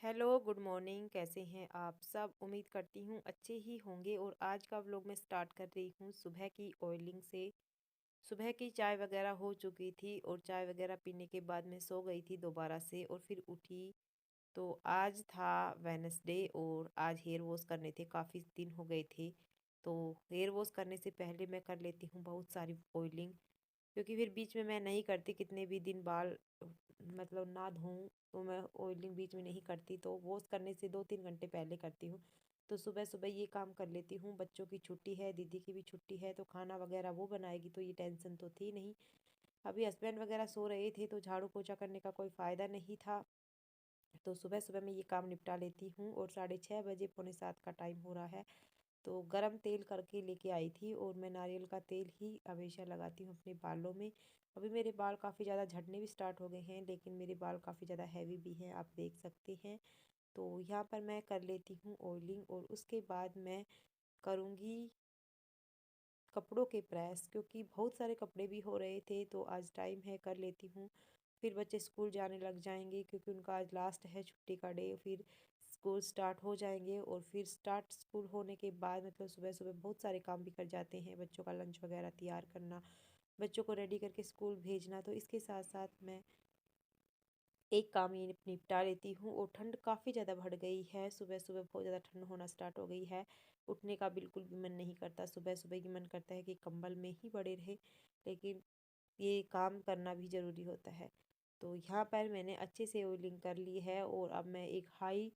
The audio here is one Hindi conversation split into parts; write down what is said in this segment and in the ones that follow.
Hello, good morning. कैसे हैं आप सब? उम्मीद करती हूँ अच्छे ही होंगे। और आज का व्लॉग मैं स्टार्ट कर रही हूँ सुबह की ऑयलिंग से। सुबह की चाय वगैरह हो चुकी थी और चाय वगैरह पीने के बाद मैं सो गई थी दोबारा से और फिर उठी। तो आज था वेनसडे और आज हेयर वॉश करने थे, काफ़ी दिन हो गए थे। तो हेयर वॉश करने से पहले मैं कर लेती हूँ बहुत सारी ऑयलिंग, क्योंकि फिर बीच में मैं नहीं करती। कितने भी दिन बाल मतलब ना धोऊं तो मैं ऑयलिंग बीच में नहीं करती, तो वॉश करने से 2-3 घंटे पहले करती हूँ। तो सुबह सुबह ये काम कर लेती हूँ। बच्चों की छुट्टी है, दीदी की भी छुट्टी है, तो खाना वगैरह वो बनाएगी, तो ये टेंशन तो थी नहीं। अभी हस्बैंड वगैरह सो रहे थे तो झाड़ू पोछा करने का कोई फ़ायदा नहीं था। तो सुबह सुबह मैं ये काम निपटा लेती हूँ। और 6:30 बजे, पौने 7 का टाइम हो रहा है। तो गरम तेल करके लेके आई थी और मैं नारियल का तेल ही हमेशा लगाती हूँ अपने बालों में। अभी मेरे बाल काफ़ी ज़्यादा झड़ने भी स्टार्ट हो गए हैं, लेकिन मेरे बाल काफ़ी ज़्यादा हैवी भी हैं, आप देख सकते हैं। तो यहाँ पर मैं कर लेती हूँ ऑयलिंग और उसके बाद मैं करूँगी कपड़ों के प्रेस, क्योंकि बहुत सारे कपड़े भी हो रहे थे। तो आज टाइम है, कर लेती हूँ। फिर बच्चे स्कूल जाने लग जाएंगे, क्योंकि उनका आज लास्ट है छुट्टी का डे। फिर स्कूल स्टार्ट हो जाएंगे और फिर स्टार्ट स्कूल होने के बाद मतलब सुबह सुबह बहुत सारे काम भी कर जाते हैं। बच्चों का लंच वगैरह तैयार करना, बच्चों को रेडी करके स्कूल भेजना। तो इसके साथ साथ मैं एक काम ये निपटा लेती हूँ। और ठंड काफ़ी ज़्यादा बढ़ गई है, सुबह सुबह बहुत ज़्यादा ठंड होना स्टार्ट हो गई है। उठने का बिल्कुल भी मन नहीं करता, सुबह सुबह की मन करता है कि कंबल में ही पड़े रहे। लेकिन ये काम करना भी ज़रूरी होता है। तो यहाँ पर मैंने अच्छे से ऑयलिंग कर ली है और अब मैं एक हाई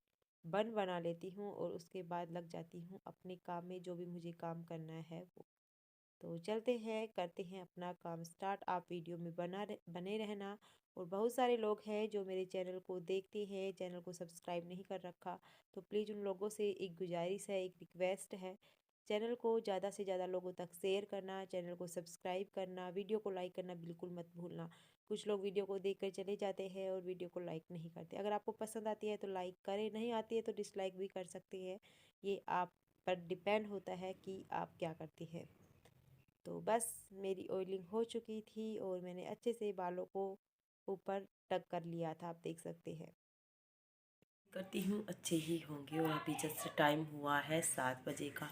बन बना लेती हूँ और उसके बाद लग जाती हूँ अपने काम में, जो भी मुझे काम करना है वो। तो चलते हैं, करते हैं अपना काम स्टार्ट। आप वीडियो में बने रहना। और बहुत सारे लोग हैं जो मेरे चैनल को देखते हैं, चैनल को सब्सक्राइब नहीं कर रखा। तो प्लीज़ उन लोगों से एक गुजारिश है, एक रिक्वेस्ट है, चैनल को ज़्यादा से ज़्यादा लोगों तक शेयर करना, चैनल को सब्सक्राइब करना, वीडियो को लाइक करना बिल्कुल मत भूलना। कुछ लोग वीडियो को देख कर चले जाते हैं और वीडियो को लाइक नहीं करते। अगर आपको पसंद आती है तो लाइक करें, नहीं आती है तो डिसलाइक भी कर सकते हैं। ये आप पर डिपेंड होता है कि आप क्या करते हैं। तो बस मेरी ऑयलिंग हो चुकी थी और मैंने अच्छे से बालों को ऊपर टक कर लिया था, आप देख सकते हैं। करती हूँ अच्छे ही होंगे। और अभी जस्ट टाइम हुआ है 7 बजे का।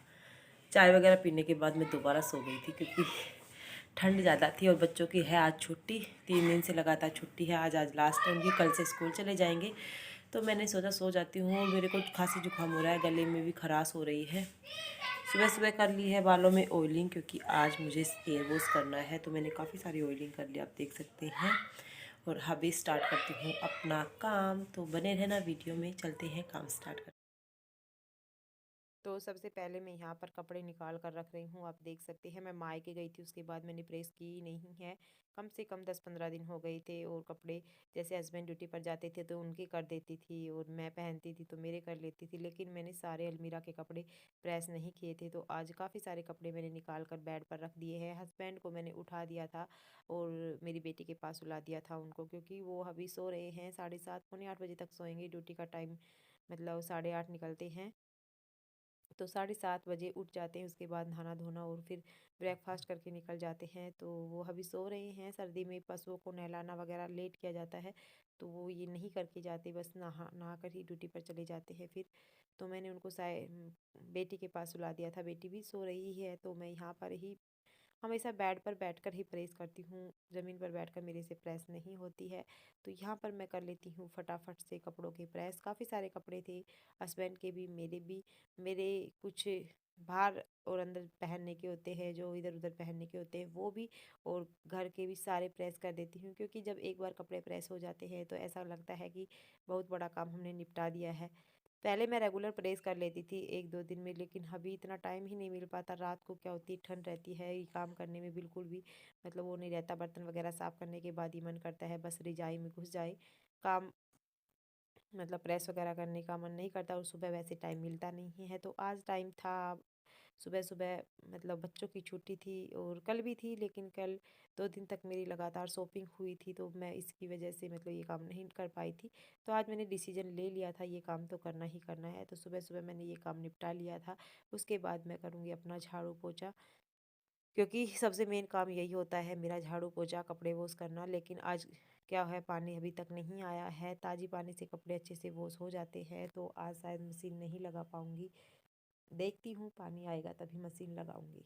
चाय वगैरह पीने के बाद मैं दोबारा सो गई थी, क्योंकि ठंड ज़्यादा थी और बच्चों की है आज छुट्टी। 3 दिन से लगातार छुट्टी है, आज लास्ट टाइम की, कल से स्कूल चले जाएंगे। तो मैंने सोचा सो जाती हूँ। और मेरे को खांसी जुकाम हो रहा है, गले में भी खराश हो रही है। सुबह सुबह कर ली है बालों में ऑयलिंग, क्योंकि आज मुझे हेयर वॉश करना है। तो मैंने काफ़ी सारी ऑयलिंग कर ली, आप देख सकते हैं। और अभी स्टार्ट करती हूँ अपना काम। तो बने रहना वीडियो में, चलते हैं काम स्टार्ट कर। तो सबसे पहले मैं यहाँ पर कपड़े निकाल कर रख रही हूँ, आप देख सकते हैं। मैं मायके गई थी, उसके बाद मैंने प्रेस की नहीं है। कम से कम 10-15 दिन हो गए थे। और कपड़े जैसे हस्बैंड ड्यूटी पर जाते थे तो उनके कर देती थी, और मैं पहनती थी तो मेरे कर लेती थी। लेकिन मैंने सारे अलमीरा के कपड़े प्रेस नहीं किए थे। तो आज काफ़ी सारे कपड़े मैंने निकाल कर बेड पर रख दिए हैं। हस्बैंड को मैंने उठा दिया था और मेरी बेटी के पास सुला दिया था उनको, क्योंकि वो अभी सो रहे हैं। 7:30 पौने 8 बजे तक सोएंगे। ड्यूटी का टाइम मतलब 8:30 निकलते हैं, तो 7:30 बजे उठ जाते हैं। उसके बाद नहाना धोना और फिर ब्रेकफास्ट करके निकल जाते हैं। तो वो अभी सो रहे हैं। सर्दी में पशुओं को नहलाना वगैरह लेट किया जाता है, तो वो ये नहीं करके जाते, बस नहा कर ही ड्यूटी पर चले जाते हैं फिर। तो मैंने उनको बेटी के पास सुला दिया था, बेटी भी सो रही है। तो मैं यहाँ पर ही हमेशा बेड पर बैठकर ही प्रेस करती हूँ, ज़मीन पर बैठकर मेरे से प्रेस नहीं होती है। तो यहाँ पर मैं कर लेती हूँ फटाफट से कपड़ों के प्रेस। काफ़ी सारे कपड़े थे, हस्बैंड के भी, मेरे भी। मेरे कुछ बाहर और अंदर पहनने के होते हैं, जो इधर उधर पहनने के होते हैं वो भी। और घर के भी सारे प्रेस कर देती हूँ, क्योंकि जब एक बार कपड़े प्रेस हो जाते हैं तो ऐसा लगता है कि बहुत बड़ा काम हमने निपटा दिया है। पहले मैं रेगुलर प्रेस कर लेती थी 1-2 दिन में, लेकिन अभी इतना टाइम ही नहीं मिल पाता। रात को क्या होती है, ठंड रहती है, ये काम करने में बिल्कुल भी मतलब वो नहीं रहता। बर्तन वगैरह साफ़ करने के बाद ही मन करता है बस रजाई में घुस जाए। काम मतलब प्रेस वगैरह करने का मन नहीं करता, और सुबह वैसे टाइम मिलता नहीं है। तो आज टाइम था। सुबह सुबह मतलब बच्चों की छुट्टी थी और कल भी थी, लेकिन कल 2 दिन तक मेरी लगातार शॉपिंग हुई थी, तो मैं इसकी वजह से मतलब ये काम नहीं कर पाई थी। तो आज मैंने डिसीजन ले लिया था, ये काम तो करना ही करना है। तो सुबह सुबह मैंने ये काम निपटा लिया था। उसके बाद मैं करूँगी अपना झाड़ू पोछा, क्योंकि सबसे मेन काम यही होता है मेरा, झाड़ू पोछा कपड़े वॉश करना। लेकिन आज क्या है, पानी अभी तक नहीं आया है। ताज़ी पानी से कपड़े अच्छे से वॉश हो जाते हैं, तो आज शायद मशीन नहीं लगा पाऊँगी। देखती हूँ, पानी आएगा तभी मशीन लगाऊँगी।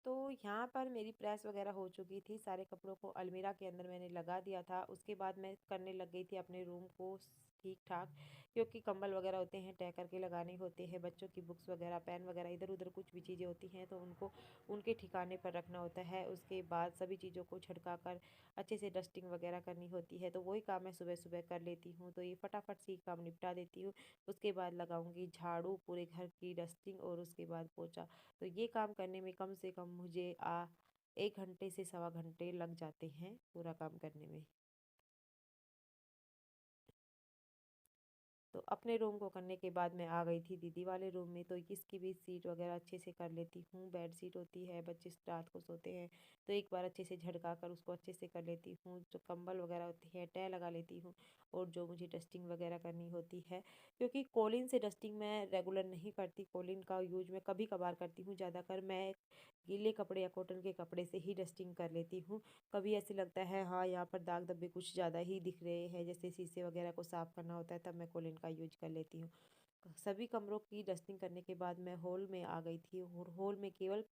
तो यहाँ पर मेरी प्रेस वगैरह हो चुकी थी, सारे कपड़ों को अलमीरा के अंदर मैंने लगा दिया था। उसके बाद मैं करने लग गई थी अपने रूम को ठीक ठाक, क्योंकि कंबल वगैरह होते हैं तय करके लगाने होते हैं, बच्चों की बुक्स वगैरह, पेन वगैरह, इधर उधर कुछ भी चीज़ें होती हैं तो उनको उनके ठिकाने पर रखना होता है। उसके बाद सभी चीज़ों को छिड़का कर अच्छे से डस्टिंग वगैरह करनी होती है, तो वही काम मैं सुबह सुबह कर लेती हूँ। तो ये फटाफट से काम निपटा देती हूँ। उसके बाद लगाऊंगी झाड़ू, पूरे घर की डस्टिंग, और उसके बाद पोछा। तो ये काम करने में कम से कम मुझे 1 घंटे से सवा घंटे लग जाते हैं पूरा काम करने में। तो अपने रूम को करने के बाद मैं आ गई थी दीदी वाले रूम में, तो इसकी भी सीट वगैरह अच्छे से कर लेती हूँ। बेड सीट होती है, बच्चे रात को सोते हैं तो एक बार अच्छे से झड़का कर उसको अच्छे से कर लेती हूँ। जो कंबल वगैरह होती है तह लगा लेती हूँ, और जो मुझे डस्टिंग वगैरह करनी होती है, क्योंकि कॉलिन से डस्टिंग मैं रेगुलर नहीं करती, कॉलिन का यूज मैं कभी कभार करती हूँ। ज़्यादातर मैं गीले कपड़े या कॉटन के कपड़े से ही डस्टिंग कर लेती हूँ। कभी ऐसे लगता है हाँ यहाँ पर दाग धब्बे कुछ ज़्यादा ही दिख रहे हैं, जैसे शीशे वगैरह को साफ़ करना होता है, तब मैं कोलिन का यूज कर लेती हूँ। सभी कमरों की डस्टिंग करने के बाद मैं हॉल में आ गई थी, और हॉल में केवल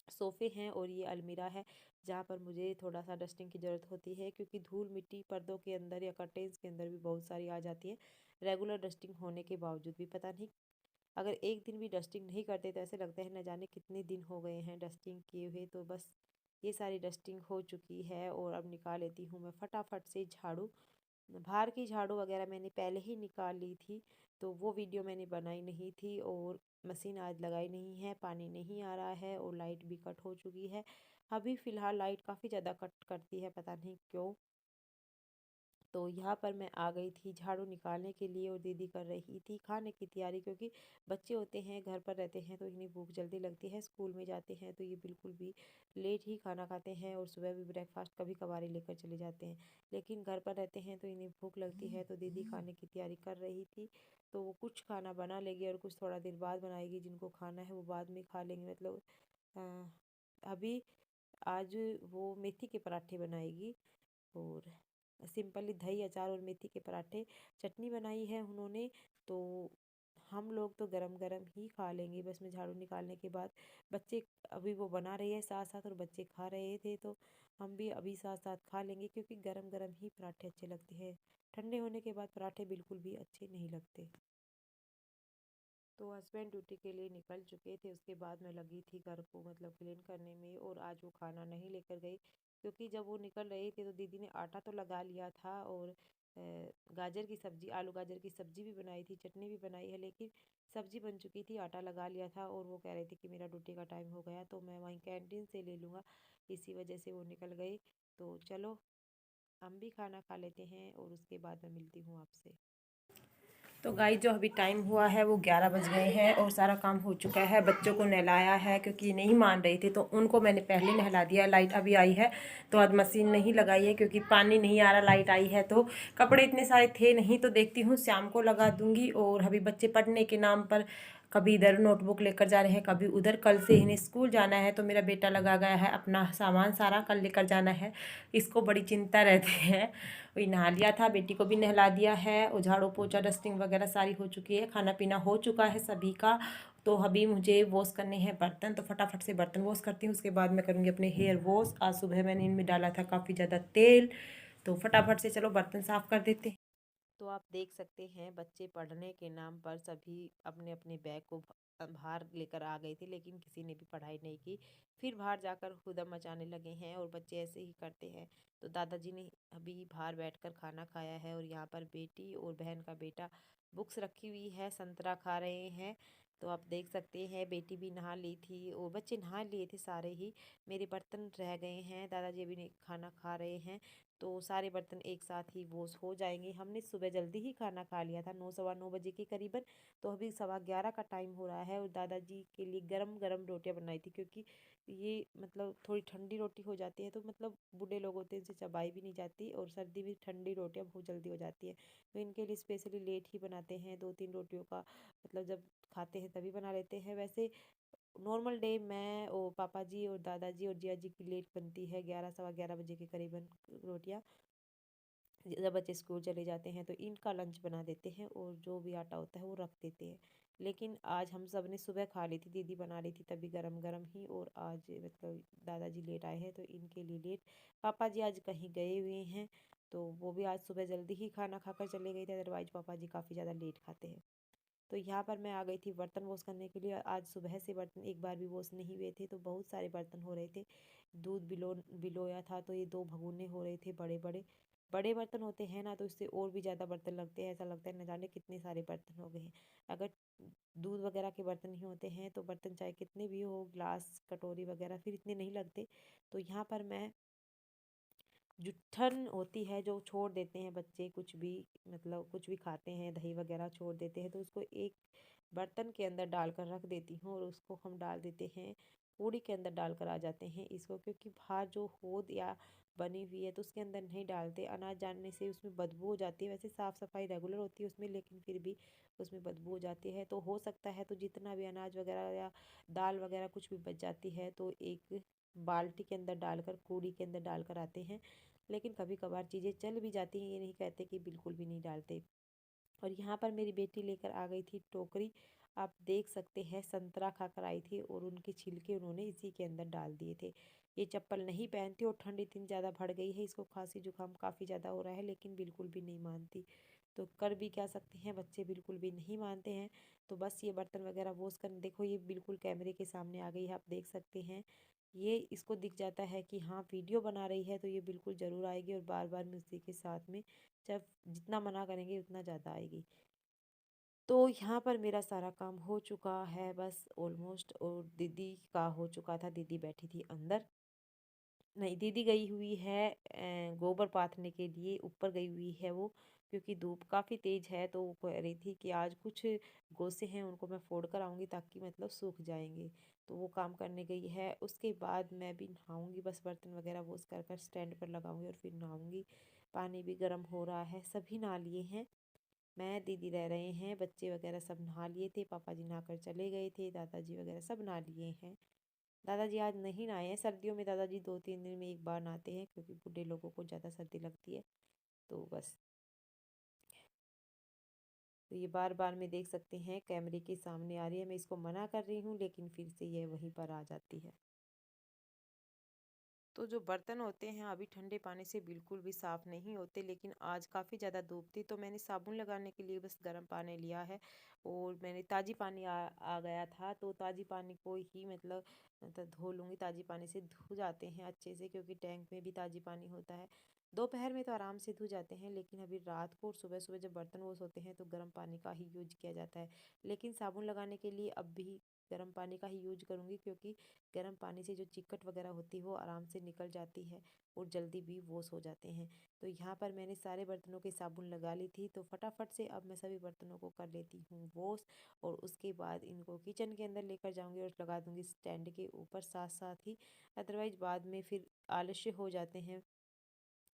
सोफ़े हैं और ये अलमीरा है, जहाँ पर मुझे थोड़ा सा डस्टिंग की ज़रूरत होती है, क्योंकि धूल मिट्टी पर्दों के अंदर या कर्टेन्स के अंदर भी बहुत सारी आ जाती है रेगुलर डस्टिंग होने के बावजूद भी। पता नहीं, अगर एक दिन भी डस्टिंग नहीं करते तो ऐसे लगता है न जाने कितने दिन हो गए हैं डस्टिंग किए हुए। तो बस ये सारी डस्टिंग हो चुकी है, और अब निकाल लेती हूँ मैं फटाफट से झाड़ू। बाहर की झाड़ू वगैरह मैंने पहले ही निकाल ली थी, तो वो वीडियो मैंने बनाई नहीं थी। और मशीन आज लगाई नहीं है, पानी नहीं आ रहा है, और लाइट भी कट हो चुकी है। अभी फ़िलहाल लाइट काफ़ी ज़्यादा कट करती है, पता नहीं क्यों। तो यहाँ पर मैं आ गई थी झाड़ू निकालने के लिए, और दीदी कर रही थी खाने की तैयारी, क्योंकि बच्चे होते हैं घर पर रहते हैं तो इन्हें भूख जल्दी लगती है। स्कूल में जाते हैं तो ये बिल्कुल भी लेट ही खाना खाते हैं, और सुबह भी ब्रेकफास्ट कभी कभार ही लेकर चले जाते हैं। लेकिन घर पर रहते हैं तो इन्हें भूख लगती है, तो दीदी खाने की तैयारी कर रही थी। तो वो कुछ खाना बना लेगी और कुछ थोड़ा देर बाद बनाएगी, जिनको खाना है वो बाद में खा लेंगे। मतलब अभी आज वो मेथी के पराठे बनाएगी, और सिंपली दही अचार और मेथी के पराठे, चटनी बनाई है उन्होंने। तो हम लोग तो गरम गरम ही खा लेंगे। बस मैं झाड़ू निकालने के बाद, बच्चे अभी वो बना रही है साथ साथ, और बच्चे खा रहे थे तो हम भी अभी साथ साथ खा लेंगे, क्योंकि गरम गरम ही पराठे अच्छे लगते हैं। ठंडे होने के बाद पराठे बिल्कुल भी अच्छे नहीं लगते। तो हस्बैंड ड्यूटी के लिए निकल चुके थे, उसके बाद मैं लगी थी घर को मतलब क्लीन करने में। और आज वो खाना नहीं लेकर गई, क्योंकि जब वो निकल रही थी तो दीदी ने आटा तो लगा लिया था, और गाजर की सब्ज़ी, आलू गाजर की सब्ज़ी भी बनाई थी, चटनी भी बनाई है, लेकिन सब्ज़ी बन चुकी थी, आटा लगा लिया था। और वो कह रही थी कि मेरा ड्यूटी का टाइम हो गया तो मैं वहीं कैंटीन से ले लूँगा, इसी वजह से वो निकल गई। तो चलो, हम भी खाना खा लेते हैं, और उसके बाद मैं मिलती हूँ आपसे। तो गाइस, जो अभी टाइम हुआ है वो 11 बज गए हैं, और सारा काम हो चुका है। बच्चों को नहलाया है, क्योंकि नहीं मान रही थी तो उनको मैंने पहले नहला दिया। लाइट अभी आई है तो आज मशीन नहीं लगाई है, क्योंकि पानी नहीं आ रहा, लाइट आई है तो। कपड़े इतने सारे थे नहीं, तो देखती हूँ शाम को लगा दूंगी। और अभी बच्चे पढ़ने के नाम पर कभी इधर नोटबुक लेकर जा रहे हैं, कभी उधर। कल से इन्हें स्कूल जाना है, तो मेरा बेटा लगा गया है अपना सामान सारा कल लेकर जाना है। इसको बड़ी चिंता रहती है। वही नहा लिया था, बेटी को भी नहला दिया है, और झाड़ू पोछा डस्टिंग वगैरह सारी हो चुकी है, खाना पीना हो चुका है सभी का। तो अभी मुझे वॉश करने हैं बर्तन, तो फटाफट से बर्तन वॉश करती हूँ, उसके बाद मैं करूँगी अपने हेयर वॉश। आज सुबह मैंने इनमें डाला था काफ़ी ज़्यादा तेल, तो फटाफट से चलो बर्तन साफ़ कर देते हैं। तो आप देख सकते हैं, बच्चे पढ़ने के नाम पर सभी अपने अपने बैग को बाहर लेकर आ गए थे, लेकिन किसी ने भी पढ़ाई नहीं की। फिर बाहर जाकर हुदम मचाने लगे हैं, और बच्चे ऐसे ही करते हैं। तो दादाजी ने अभी बाहर बैठकर खाना खाया है, और यहाँ पर बेटी और बहन का बेटा बुक्स रखी हुई है, संतरा खा रहे हैं। तो आप देख सकते हैं, बेटी भी नहा ली थी, और बच्चे नहा लिए थे सारे ही। मेरे बर्तन रह गए हैं, दादाजी अभी खाना खा रहे हैं, तो सारे बर्तन एक साथ ही वॉश हो जाएंगे। हमने सुबह जल्दी ही खाना खा लिया था, 9 सवा 9 बजे के करीबन। तो अभी 11:15 का टाइम हो रहा है, और दादाजी के लिए गरम गरम रोटियां बनाई थी, क्योंकि ये मतलब थोड़ी ठंडी रोटी हो जाती है तो मतलब बूढ़े लोग होते हैं, इनसे चबाई भी नहीं जाती, और सर्दी में ठंडी रोटियां बहुत जल्दी हो जाती है। तो इनके लिए स्पेशली लेट ही बनाते हैं, 2-3 रोटियों का मतलब जब खाते हैं तभी बना लेते हैं। वैसे नॉर्मल डे मैं और पापा जी और दादाजी और जिया जी की लेट बनती है, 11 सवा 11 बजे के करीबन रोटियां। जब बच्चे स्कूल चले जाते हैं तो इनका लंच बना देते हैं और जो भी आटा होता है वो रख देते हैं। लेकिन आज हम सब ने सुबह खा ली थी, दीदी बना रही थी तभी गरम गरम ही। और आज मतलब दादाजी लेट आए हैं तो इनके लिए लेट। पापा जी आज कहीं गए हुए हैं तो वो भी आज सुबह जल्दी ही खाना खाकर चले गए थे, अदरवाइज पापा जी काफ़ी ज़्यादा लेट खाते हैं। तो यहाँ पर मैं आ गई थी बर्तन वॉश करने के लिए। आज सुबह से बर्तन एक बार भी वॉश नहीं हुए थे तो बहुत सारे बर्तन हो रहे थे। दूध बिलोया था तो ये 2 भगोने हो रहे थे बड़े बड़े। बड़े बर्तन होते हैं ना तो इससे और भी ज़्यादा बर्तन लगते हैं, ऐसा लगता है न जाने कितने सारे बर्तन हो गए हैं। अगर दूध वगैरह के बर्तन ही होते हैं तो बर्तन चाहे कितने भी हो, ग्लास कटोरी वगैरह, फिर इतने नहीं लगते। तो यहाँ पर मैं जुट्ठन होती है जो छोड़ देते हैं बच्चे, कुछ भी मतलब कुछ भी खाते हैं, दही वगैरह छोड़ देते हैं तो उसको एक बर्तन के अंदर डालकर रख देती हूँ और उसको हम डाल देते हैं पूड़ी के अंदर डालकर आ जाते हैं इसको। क्योंकि बाहर जो होद या बनी हुई है तो उसके अंदर नहीं डालते, अनाज डालने से उसमें बदबू हो जाती है। वैसे साफ़ सफाई रेगुलर होती है उसमें, लेकिन फिर भी उसमें बदबू हो जाती है। तो हो सकता है तो जितना भी अनाज वगैरह या दाल वगैरह कुछ भी बच जाती है तो एक बाल्टी के अंदर डालकर, कूड़ी के अंदर डालकर आते हैं। लेकिन कभी कभार चीज़ें चल भी जाती हैं, ये नहीं कहते कि बिल्कुल भी नहीं डालते। और यहाँ पर मेरी बेटी लेकर आ गई थी टोकरी। आप देख सकते हैं संतरा खाकर आई थी और उनके छिलके उन्होंने इसी के अंदर डाल दिए थे। ये चप्पल नहीं पहनती और ठंड इतनी ज़्यादा बढ़ गई है, इसको खांसी जुकाम काफ़ी ज़्यादा हो रहा है, लेकिन बिल्कुल भी नहीं मानती। तो कर भी क्या सकते हैं, बच्चे बिल्कुल भी नहीं मानते हैं। तो बस ये बर्तन वगैरह वॉश कर, देखो ये बिल्कुल कैमरे के सामने आ गई है, आप देख सकते हैं। ये इसको दिख जाता है कि हाँ वीडियो बना रही है तो ये बिल्कुल ज़रूर आएगी और बार बार मैं उसी के साथ में, जब जितना मना करेंगे उतना ज़्यादा आएगी। तो यहाँ पर मेरा सारा काम हो चुका है बस ऑलमोस्ट। और दीदी का हो चुका था, दीदी बैठी थी अंदर। नहीं, दीदी गई हुई है गोबर पाथने के लिए, ऊपर गई हुई है वो। क्योंकि धूप काफ़ी तेज़ है तो वो कह रही थी कि आज कुछ गोसे हैं उनको मैं फोड़ कर आऊँगी ताकि मतलब सूख जाएंगे। तो वो काम करने गई है। उसके बाद मैं भी नहाऊँगी, बस बर्तन वगैरह वॉश कर कर स्टैंड पर लगाऊँगी और फिर नहाऊँगी। पानी भी गर्म हो रहा है, सभी नहा लिए हैं। मैं, दीदी रह रहे हैं, बच्चे वगैरह सब नहा लिए थे, पापा जी नहाकर चले गए थे, दादाजी वगैरह सब नहा लिए हैं। दादाजी आज नहीं नहाए हैं, सर्दियों में दादाजी 2-3 दिन में एक बार नहाते हैं क्योंकि बूढ़े लोगों को ज़्यादा सर्दी लगती है। तो बस, तो ये बार बार में देख सकते हैं कैमरे के सामने आ रही है। मैं इसको मना कर रही हूँ लेकिन फिर से ये वहीं पर आ जाती है। तो जो बर्तन होते हैं अभी ठंडे पानी से बिल्कुल भी साफ़ नहीं होते, लेकिन आज काफ़ी ज़्यादा धूप थी तो मैंने साबुन लगाने के लिए बस गर्म पानी लिया है। और मैंने ताज़ी पानी आ गया था तो ताज़ी पानी को ही मतलब धो लूँगी। ताज़ी पानी से धो जाते हैं अच्छे से, क्योंकि टैंक में भी ताज़ी पानी होता है। दोपहर में तो आराम से धो जाते हैं, लेकिन अभी रात को और सुबह सुबह जब बर्तन वॉश होते हैं तो गर्म पानी का ही यूज किया जाता है। लेकिन साबुन लगाने के लिए अब भी गर्म पानी का ही यूज करूँगी, क्योंकि गर्म पानी से जो चिकट वगैरह होती है वो आराम से निकल जाती है और जल्दी भी वॉश हो जाते हैं। तो यहाँ पर मैंने सारे बर्तनों के साबुन लगा ली थी तो फटाफट से अब मैं सभी बर्तनों को कर लेती हूँ वॉश। और उसके बाद इनको किचन के अंदर लेकर जाऊँगी और लगा दूँगी स्टैंड के ऊपर साथ साथ ही। अदरवाइज बाद में फिर आलस्य हो जाते हैं,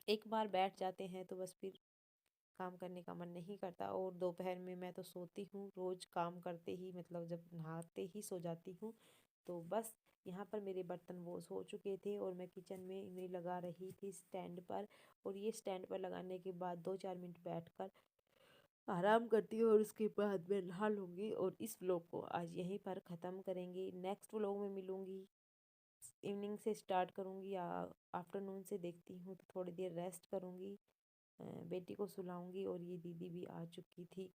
एक बार बैठ जाते हैं तो बस फिर काम करने का मन नहीं करता। और दोपहर में मैं तो सोती हूँ रोज़ काम करते ही, मतलब जब नहाते ही सो जाती हूँ। तो बस यहाँ पर मेरे बर्तन वॉश हो चुके थे और मैं किचन में इन्हें लगा रही थी स्टैंड पर। और ये स्टैंड पर लगाने के बाद 2-4 मिनट बैठकर आराम करती हूँ और उसके बाद मैं नहा लूँगी। और इस व्लॉग को आज यहीं पर ख़त्म करेंगे। नेक्स्ट व्लॉग में मिलूँगी, इवनिंग से स्टार्ट करूँगी या आफ्टरनून से, देखती हूँ। तो थोड़ी देर रेस्ट करूँगी, बेटी को सुलाऊंगी। और ये दीदी भी आ चुकी थी,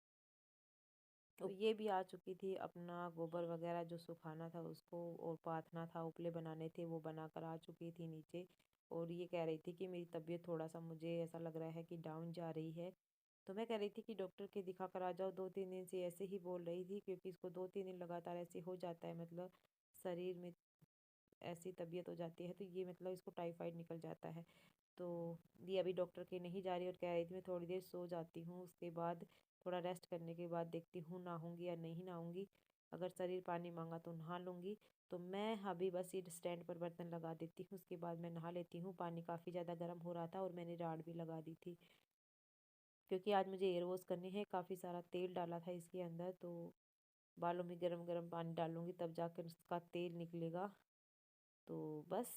तो ये भी आ चुकी थी, अपना गोबर वगैरह जो सुखाना था उसको और पाथना था, उपले बनाने थे, वो बनाकर आ चुकी थी नीचे। और ये कह रही थी कि मेरी तबीयत थोड़ा सा, मुझे ऐसा लग रहा है कि डाउन जा रही है। तो मैं कह रही थी कि डॉक्टर के दिखा कर आ जाओ, 2-3 दिन से ऐसे ही बोल रही थी, क्योंकि इसको 2-3 दिन लगातार ऐसे हो जाता है, मतलब शरीर में ऐसी तबीयत हो जाती है तो ये मतलब इसको टाइफाइड निकल जाता है। तो ये अभी डॉक्टर के नहीं जा रही और कह रही थी मैं थोड़ी देर सो जाती हूँ, उसके बाद थोड़ा रेस्ट करने के बाद देखती हूँ नहाऊंगी या नहीं नहाऊंगी। अगर शरीर पानी मांगा तो नहा लूँगी। तो मैं अभी बस ये स्टैंड पर बर्तन लगा देती हूँ, उसके बाद मैं नहा लेती हूँ। पानी काफ़ी ज़्यादा गर्म हो रहा था और मैंने राड भी लगा दी थी, क्योंकि आज मुझे एयर वॉश करने हैं। काफ़ी सारा तेल डाला था इसके अंदर, तो बालों में गरम गरम पानी डालूंगी तब जाकर उसका तेल निकलेगा। तो बस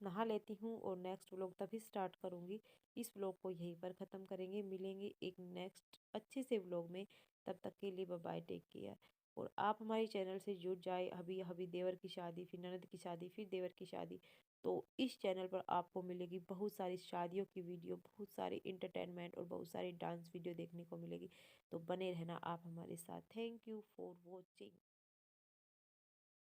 नहा लेती हूँ और नेक्स्ट व्लॉग तभी स्टार्ट करूँगी। इस व्लॉग को यहीं पर ख़त्म करेंगे, मिलेंगे एक नेक्स्ट अच्छे से व्लॉग में। तब तक के लिए बाय बाय, टेक केयर। और आप हमारे चैनल से जुड़ जाए। अभी अभी देवर की शादी, फिर ननद की शादी, फिर देवर की शादी, तो इस चैनल पर आपको मिलेगी बहुत सारी शादियों की वीडियो, बहुत सारी इंटरटेनमेंट और बहुत सारी डांस वीडियो देखने को मिलेगी। तो बने रहना आप हमारे साथ। Thank you for watching.